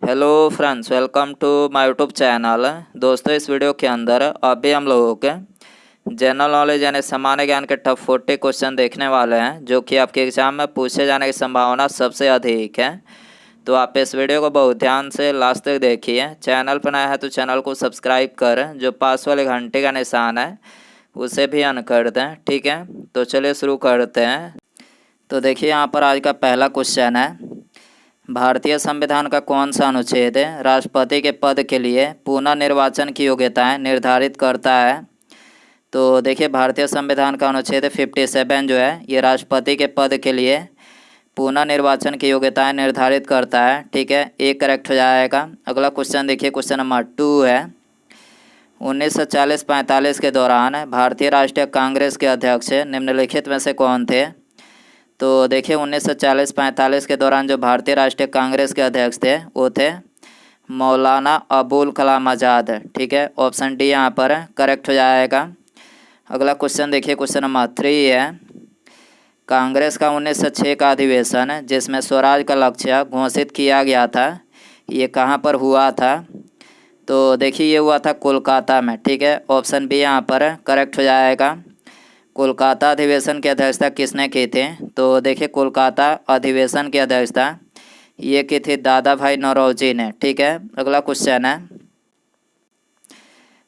Hello friends, welcome to my YouTube channel. दोस्तों, इस video के अंदर अभी हम लोगों के जनरल नॉलेज यानी सामान्य ज्ञान के टॉप 40 क्वेश्चन देखने वाले हैं, जो कि आपके एग्जाम में पूछे जाने की संभावना सबसे अधिक है। तो आप इस वीडियो को बहुत ध्यान से लास्ट तक देखिए। चैनल पर नया है तो चैनल को सब्सक्राइब कर, जो पास वाले घंटे का निशान है उसे भी ऑन कर दें। ठीक है, तो चलिए शुरू करते हैं। तो देखिए, यहाँ पर आज का पहला क्वेश्चन है, भारतीय संविधान का कौन सा अनुच्छेद राष्ट्रपति के पद के लिए पुनः निर्वाचन की योग्यताएं निर्धारित करता है। तो देखिए, भारतीय संविधान का अनुच्छेद 57 जो है ये राष्ट्रपति के पद के लिए पुनः निर्वाचन की योग्यताएं निर्धारित करता है। ठीक है, एक करेक्ट हो जाएगा। अगला क्वेश्चन देखिए, क्वेश्चन नंबर 2 है, 1940-45 के दौरान भारतीय राष्ट्रीय कांग्रेस के अध्यक्ष निम्नलिखित में से कौन थे। तो देखिए, 1940-45 के दौरान जो भारतीय राष्ट्रीय कांग्रेस के अध्यक्ष थे वो थे मौलाना अबुल कलाम आज़ाद। ठीक है, ऑप्शन डी यहाँ पर करेक्ट हो जाएगा। अगला क्वेश्चन देखिए, क्वेश्चन नंबर 3 है, कांग्रेस का 1906 का अधिवेशन जिसमें स्वराज का लक्ष्य घोषित किया गया था, ये कहाँ पर हुआ था। तो देखिए, ये हुआ था कोलकाता में। ठीक है, ऑप्शन बी यहाँ पर करेक्ट हो जाएगा। कोलकाता अधिवेशन की अध्यक्षता किसने की थी। तो देखिए, कोलकाता अधिवेशन की अध्यक्षता ये की थी दादा भाई नौरोजी ने। ठीक है, अगला क्वेश्चन है,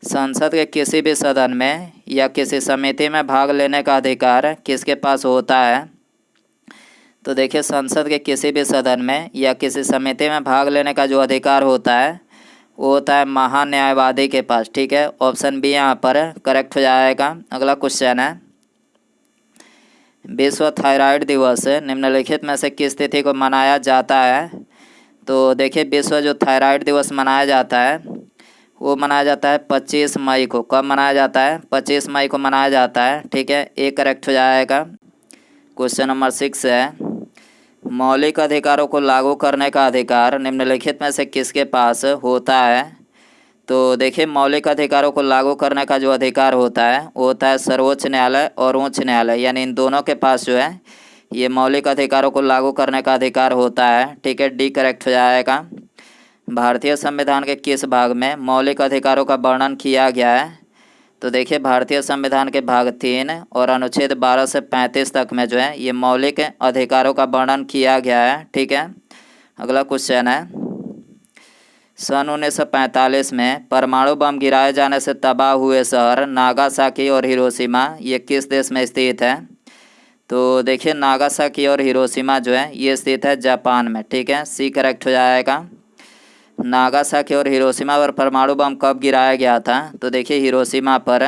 संसद के किसी भी सदन में या किसी समिति में भाग लेने का अधिकार किसके पास होता है। तो देखिए, संसद के किसी भी सदन में या किसी समिति में भाग लेने का जो अधिकार होता है वो होता है महान्यायवादी के पास। ठीक है, ऑप्शन बी यहाँ पर करेक्ट हो जाएगा। अगला क्वेश्चन है, विश्व थायराइड दिवस निम्नलिखित में से किस तिथि को मनाया जाता है। तो देखिए, विश्व जो थायराइड दिवस मनाया जाता है वो मनाया जाता है 25 मई को। कब मनाया जाता है? 25 मई को मनाया जाता है। ठीक है, एक करेक्ट हो जाएगा। क्वेश्चन नंबर 6 है, मौलिक अधिकारों को लागू करने का अधिकार निम्नलिखित में से किसके पास होता है। तो देखिए, मौलिक अधिकारों को लागू करने का जो अधिकार होता है वो होता है सर्वोच्च न्यायालय और उच्च न्यायालय, यानी इन दोनों के पास जो है ये मौलिक अधिकारों को लागू करने का अधिकार होता है। ठीक है, डी करेक्ट हो जाएगा। भारतीय संविधान के किस भाग में मौलिक अधिकारों का वर्णन किया गया है। तो देखिए, भारतीय संविधान के भाग 3 और अनुच्छेद 12 से 35 तक में जो है ये मौलिक अधिकारों का वर्णन किया गया है। ठीक है, अगला क्वेश्चन है, सन 1945 में परमाणु बम गिराए जाने से तबाह हुए शहर नागासाकी और हिरोशिमा ये किस देश में स्थित है। तो देखिए, नागासाकी और हिरोशिमा जो है ये स्थित है जापान में। ठीक है, सी करेक्ट हो जाएगा। नागासाकी और हिरोशिमा पर परमाणु बम कब गिराया गया था। तो देखिए, हिरोशिमा पर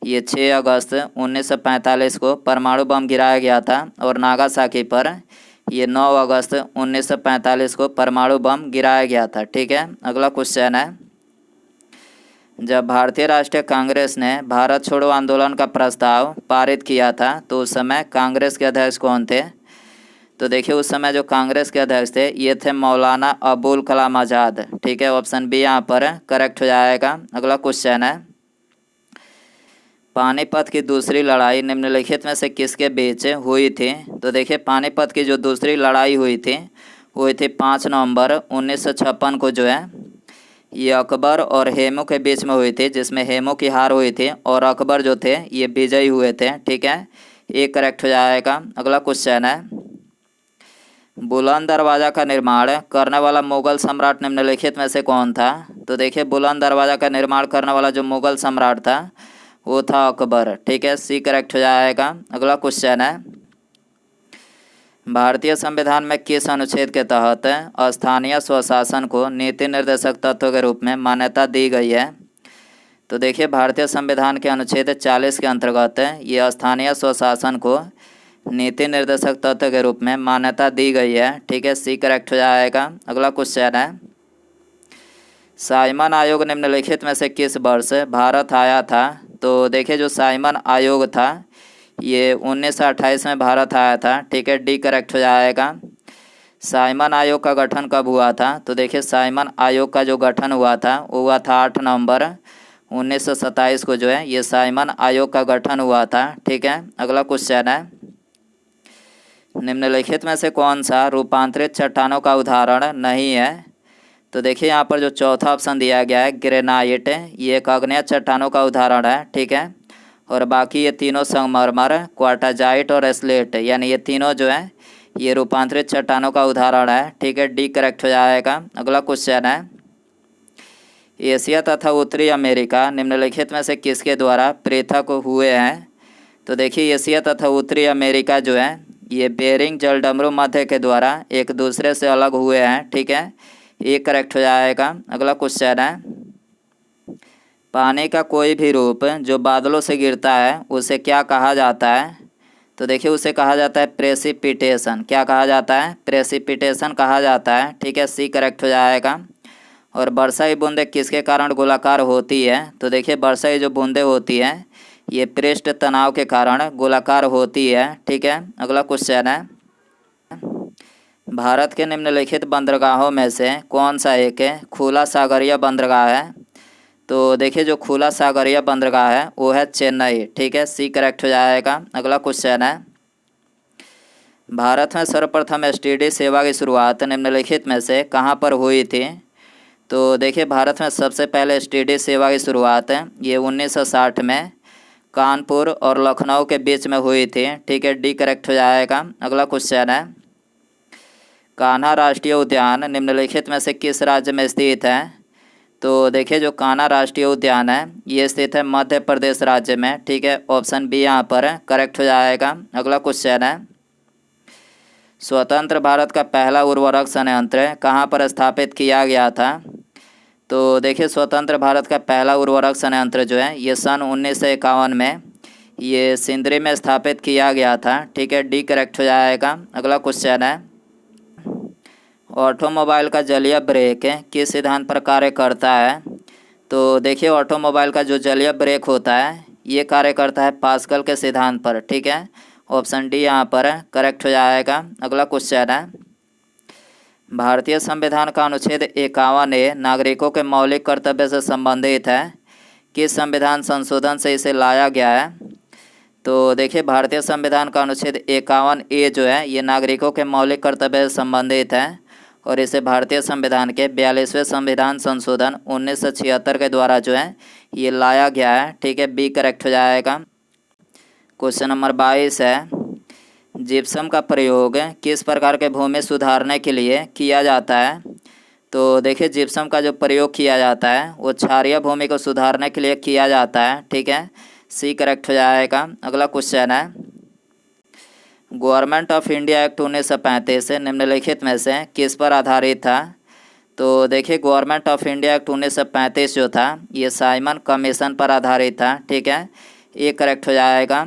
ये 6 अगस्त 1945 को परमाणु बम गिराया गया था और नागासाकी पर ये 9 अगस्त 1945 को परमाणु बम गिराया गया था। ठीक है, अगला क्वेश्चन है, जब भारतीय राष्ट्रीय कांग्रेस ने भारत छोड़ो आंदोलन का प्रस्ताव पारित किया था तो उस समय कांग्रेस के अध्यक्ष कौन थे। तो देखिए, उस समय जो कांग्रेस के अध्यक्ष थे ये थे मौलाना अबुल कलाम आज़ाद। ठीक है, ऑप्शन बी यहाँ पर करेक्ट हो जाएगा। अगला क्वेश्चन है, पानीपत की दूसरी लड़ाई निम्नलिखित में से किसके बीच हुई थी। तो देखिए, पानीपत की जो दूसरी लड़ाई हुई थी 5 नवंबर 1956 को जो है ये अकबर और हेमू के बीच में हुई थी, जिसमें हेमू की हार हुई थी और अकबर जो थे ये विजयी हुए थे। ठीक है, एक करेक्ट हो जाएगा। अगला क्वेश्चन है, बुलंद दरवाज़ा का निर्माण करने वाला मुगल सम्राट निम्नलिखित में से कौन था। तो देखिए, बुलंद दरवाज़ा का निर्माण करने वाला जो मुगल सम्राट था वो था अकबर। ठीक है, सी करेक्ट हो जाएगा। अगला क्वेश्चन है, भारतीय संविधान में किस अनुच्छेद के तहत स्थानीय स्वशासन को नीति निर्देशक तत्व के रूप में मान्यता दी गई है। तो देखिए, भारतीय संविधान के अनुच्छेद 40 के अंतर्गत ये स्थानीय स्वशासन को नीति निर्देशक तत्व के रूप में मान्यता दी गई है। ठीक है, सी करेक्ट हो जाएगा। अगला क्वेश्चन है, साइमन आयोग निम्नलिखित में से किस वर्ष भारत आया था। तो देखिए, जो साइमन आयोग था ये 1928 में भारत आया था। ठीक है, डी करेक्ट हो जाएगा। साइमन आयोग का गठन कब हुआ था। तो देखिए, साइमन आयोग का जो गठन हुआ था वो हुआ था 8 नवंबर 1927 को जो है ये साइमन आयोग का गठन हुआ था। ठीक है, अगला क्वेश्चन है, निम्नलिखित में से कौन सा रूपांतरित चट्टानों का उदाहरण नहीं है। तो देखिए यहाँ पर जो चौथा ऑप्शन दिया गया है ग्रेनाइट, ये एक आग्नेय चट्टानों का उदाहरण है, ठीक है। और बाकी ये तीनों संगमरमर, क्वार्टाजाइट और स्लेट, यानी ये तीनों जो है ये रूपांतरित चट्टानों का उदाहरण है, ठीक है। डी करेक्ट हो जाएगा। अगला क्वेश्चन है, एशिया तथा उत्तरी अमेरिका निम्नलिखित में से किसके द्वारा पृथक हुए हैं? तो देखिए एशिया तथा उत्तरी अमेरिका जो है ये बेरिंग जलडमरू मध्य के द्वारा एक दूसरे से अलग हुए हैं, ठीक है। ये करेक्ट हो जाएगा। अगला क्वेश्चन है, पानी का कोई भी रूप जो बादलों से गिरता है उसे क्या कहा जाता है? तो देखिए उसे कहा जाता है प्रेसिपिटेशन। क्या कहा जाता है? प्रेसिपिटेशन कहा जाता है, ठीक है। सी करेक्ट हो जाएगा। और बरसाई बूंदें किसके कारण गोलाकार होती है? तो देखिए बरसाई जो बूंदें होती हैं ये पृष्ठ तनाव के कारण गोलाकार होती है, ठीक है। अगला क्वेश्चन है, भारत के निम्नलिखित बंदरगाहों में से कौन सा एक खुला सागरीय बंदरगाह है? तो देखिए जो खुला सागरीय बंदरगाह है वो है चेन्नई, ठीक है। सी करेक्ट हो जाएगा। अगला क्वेश्चन है, भारत में सर्वप्रथम एसटीडी सेवा की शुरुआत निम्नलिखित में से कहाँ पर हुई थी? तो देखिए भारत में सबसे पहले एसटीडी सेवा की शुरुआत ये 1960 में कानपुर और लखनऊ के बीच में हुई थी, ठीक है। डी करेक्ट हो जाएगा। अगला क्वेश्चन है, कान्हा राष्ट्रीय उद्यान निम्नलिखित में से किस राज्य में स्थित है? तो देखिए जो कान्हा राष्ट्रीय उद्यान है ये स्थित है मध्य प्रदेश राज्य में, ठीक है। ऑप्शन बी यहाँ पर करेक्ट हो जाएगा। अगला क्वेश्चन है, स्वतंत्र भारत का पहला उर्वरक संयंत्र कहाँ पर स्थापित किया गया था? तो देखिए स्वतंत्र भारत का पहला उर्वरक संयंत्र जो है ये सन 1951 में ये सिंदरी में स्थापित किया गया था, ठीक है। डी करेक्ट हो जाएगा। अगला क्वेश्चन है, ऑटोमोबाइल का जलीय ब्रेक किस सिद्धांत पर कार्य करता है? तो देखिए ऑटोमोबाइल का जो जलीय ब्रेक होता है ये कार्य करता है पास्कल के सिद्धांत पर, ठीक है। ऑप्शन डी यहाँ पर करेक्ट हो जाएगा। अगला क्वेश्चन है, भारतीय संविधान का अनुच्छेद 51A नागरिकों के मौलिक कर्तव्य से संबंधित है, किस संविधान संशोधन से इसे लाया गया है? तो देखिए भारतीय संविधान का अनुच्छेद 51A जो है ये नागरिकों के मौलिक कर्तव्य से संबंधित है और इसे भारतीय संविधान के 42वें संविधान संशोधन 1976 के द्वारा जो है ये लाया गया है, ठीक है। बी करेक्ट हो जाएगा। क्वेश्चन नंबर 22 है, जिप्सम का प्रयोग किस प्रकार के भूमि सुधारने के लिए किया जाता है? तो देखिए जिप्सम का जो प्रयोग किया जाता है वो क्षारीय भूमि को सुधारने के लिए किया जाता है, ठीक है। सी करेक्ट हो जाएगा। अगला क्वेश्चन है, गवर्नमेंट ऑफ इंडिया एक्ट 1935 निम्नलिखित में से किस पर आधारित था? तो देखिए गवर्नमेंट ऑफ इंडिया एक्ट 1935 जो था ये साइमन कमीशन पर आधारित था, ठीक है। ये करेक्ट हो जाएगा।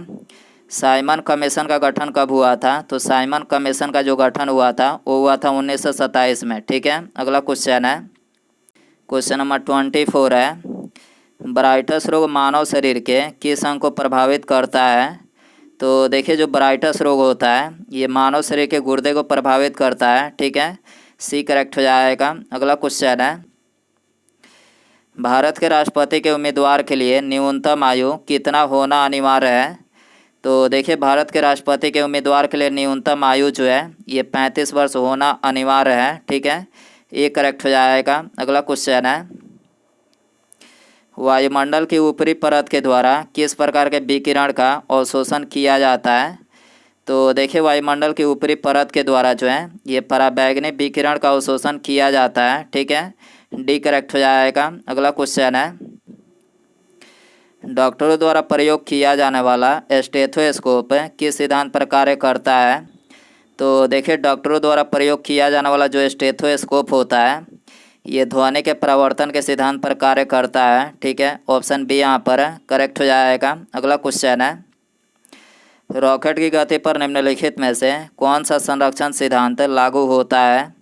साइमन कमीशन का गठन कब हुआ था? तो साइमन कमीशन का जो गठन हुआ था वो हुआ था 1927 में, ठीक है। अगला क्वेश्चन है, क्वेश्चन नंबर 24 है, ब्राइटस रोग मानव शरीर के किस अंग को प्रभावित करता है? तो देखिए जो ब्राइटस रोग होता है ये मानव शरीर के गुर्दे को प्रभावित करता है, ठीक है। सी करेक्ट हो जाएगा। अगला क्वेश्चन है, भारत के राष्ट्रपति के उम्मीदवार के लिए न्यूनतम आयु कितना होना अनिवार्य है? तो देखिए भारत के राष्ट्रपति के उम्मीदवार के लिए न्यूनतम आयु जो है ये 35 वर्ष होना अनिवार्य है, ठीक है। ये करेक्ट हो जाएगा। अगला क्वेश्चन है, वायुमंडल की ऊपरी परत के द्वारा किस प्रकार के विकिरण का अवशोषण किया जाता है? तो देखिए वायुमंडल की ऊपरी परत के द्वारा जो है ये पराबैंगनी विकिरण का अवशोषण किया जाता है, ठीक है। डी करेक्ट हो जाएगा। अगला क्वेश्चन है, डॉक्टरों द्वारा प्रयोग किया जाने वाला स्टेथोस्कोप किस सिद्धांत पर कार्य करता है? तो देखिए डॉक्टरों द्वारा प्रयोग किया जाने वाला जो स्टेथोस्कोप होता है ये ध्वनि के प्रवर्तन के सिद्धांत पर कार्य करता है, ठीक है। ऑप्शन बी यहाँ पर करेक्ट हो जाएगा। अगला क्वेश्चन है, रॉकेट की गति पर निम्नलिखित में से कौन सा संरक्षण सिद्धांत लागू होता है?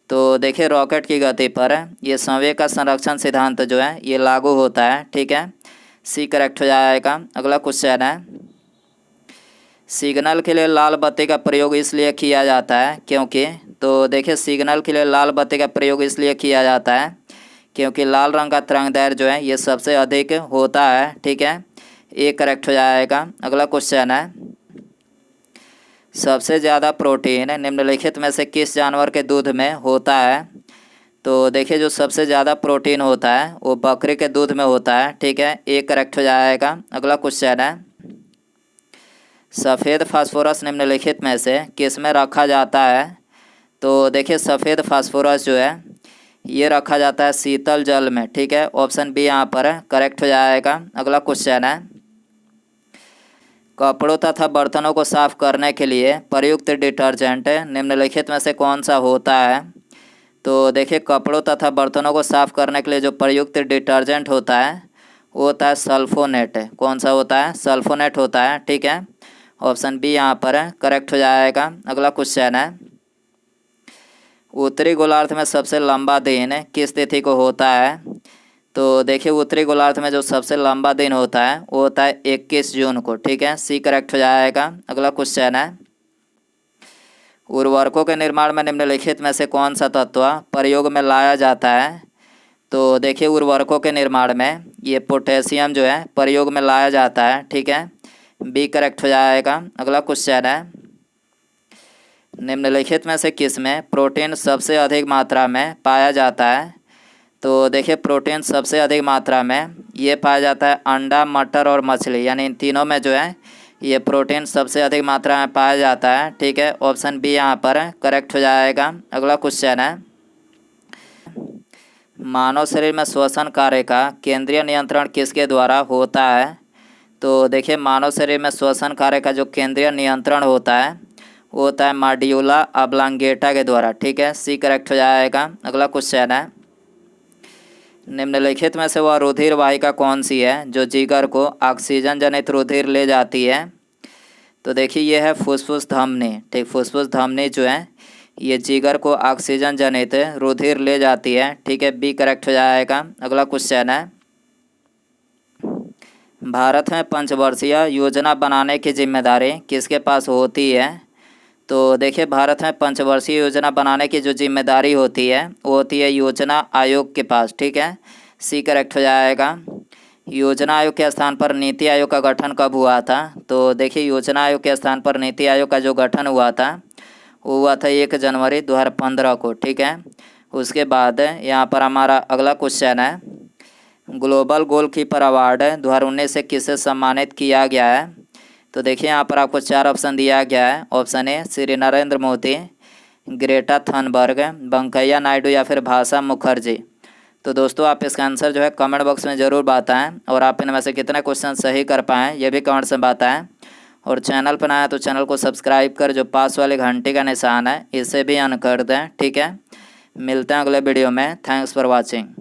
तो देखिए रॉकेट की गति पर ये संवेग का संरक्षण सिद्धांत जो है ये लागू होता है, ठीक है। सी करेक्ट हो जाएगा। अगला क्वेश्चन है, सिग्नल के लिए लाल बत्ती का प्रयोग इसलिए किया जाता है क्योंकि? तो देखिए सिग्नल के लिए लाल बत्ती का प्रयोग इसलिए किया जाता है क्योंकि लाल रंग का तरंगदैर्घ्य जो है ये सबसे अधिक होता है, ठीक है। ये करेक्ट हो जाएगा। अगला क्वेश्चन है, सबसे ज़्यादा प्रोटीन निम्नलिखित में से किस जानवर के दूध में होता है? तो देखिए जो सबसे ज़्यादा प्रोटीन होता है वो बकरी के दूध में होता है, ठीक है, ये करेक्ट हो जाएगा। अगला क्वेश्चन है, सफ़ेद फास्फोरस निम्नलिखित में से किस में रखा जाता है? तो देखिए सफ़ेद फास्फोरस जो है ये रखा जाता है शीतल जल में, ठीक है, ऑप्शन बी यहाँ पर करेक्ट हो जाएगा। अगला क्वेश्चन है, कपड़ों तथा बर्तनों को साफ करने के लिए प्रयुक्त डिटर्जेंट निम्नलिखित में से कौन सा होता है? तो देखिए कपड़ों तथा बर्तनों को साफ करने के लिए जो प्रयुक्त डिटर्जेंट होता है वो होता है सल्फोनेट। कौन सा होता है? सल्फोनेट होता है, ठीक है, ऑप्शन बी यहाँ पर करेक्ट हो जाएगा। अगला क्वेश्चन है, उत्तरी गोलार्ध में सबसे लंबा दिन किस तिथि को होता है? तो देखिए उत्तरी गोलार्ध में जो सबसे लंबा दिन होता है वो होता है 21 जून को, ठीक है, सी करेक्ट हो जाएगा। अगला क्वेश्चन है, उर्वरकों के निर्माण में निम्नलिखित में से कौन सा तत्व प्रयोग में लाया जाता है? तो देखिए उर्वरकों के निर्माण में ये पोटेशियम जो है प्रयोग में लाया जाता है, ठीक है, बी करेक्ट हो जाएगा। अगला क्वेश्चन है, निम्नलिखित में से किस में प्रोटीन सबसे अधिक मात्रा में पाया जाता है? तो देखिए प्रोटीन सबसे अधिक मात्रा में ये पाया जाता है अंडा, मटर और मछली, यानी इन तीनों में जो है ये प्रोटीन सबसे अधिक मात्रा में पाया जाता है, ठीक है, ऑप्शन बी यहाँ पर करेक्ट हो जाएगा। अगला क्वेश्चन है, मानव शरीर में श्वसन कार्य का केंद्रीय नियंत्रण किसके द्वारा होता है? तो देखिए मानव शरीर में श्वसन कार्य का जो केंद्रीय नियंत्रण होता है वो होता है माड्यूला ऑब्लांगेटा के द्वारा, ठीक है, सी करेक्ट हो जाएगा। अगला क्वेश्चन है, निम्नलिखित में से वह रुधिर वाहिका कौन सी है जो जिगर को ऑक्सीजन जनित रुधिर ले जाती है? तो देखिए ये है फुसफुस धमनी, ठीक, फुसफुस धमनी जो है ये जिगर को ऑक्सीजन जनित रुधिर ले जाती है, ठीक है, बी करेक्ट हो जाएगा। अगला क्वेश्चन है, भारत में पंचवर्षीय योजना बनाने की जिम्मेदारी किसके पास होती है? तो देखिए भारत में पंचवर्षीय योजना बनाने की जो जिम्मेदारी होती है वो होती है योजना आयोग के पास, ठीक है, सी करेक्ट हो जाएगा। योजना आयोग के स्थान पर नीति आयोग का गठन कब हुआ था? तो देखिए योजना आयोग के स्थान पर नीति आयोग का जो गठन हुआ था वो हुआ था 1 जनवरी 2015 को, ठीक है। उसके बाद यहाँ पर हमारा अगला क्वेश्चन है, ग्लोबल गोलकीपर अवार्ड 2019 से किसे सम्मानित किया गया है? तो देखिए यहाँ पर आपको 4 ऑप्शन दिया गया है। Option A Shri Narendra Modi, Greta Thunberg, Venkaiah Naidu या फिर भाषा मुखर्जी। तो दोस्तों आप इसका आंसर जो है कमेंट बॉक्स में ज़रूर बताएं और आप इनमें से कितने क्वेश्चन सही कर पाएँ ये भी कमेंट से बताएं। और चैनल पर आए तो चैनल को सब्सक्राइब कर जो पास वाले घंटी का निशान है इसे भी ऑन कर दें, ठीक है। मिलते हैं अगले वीडियो में। Thanks for watching.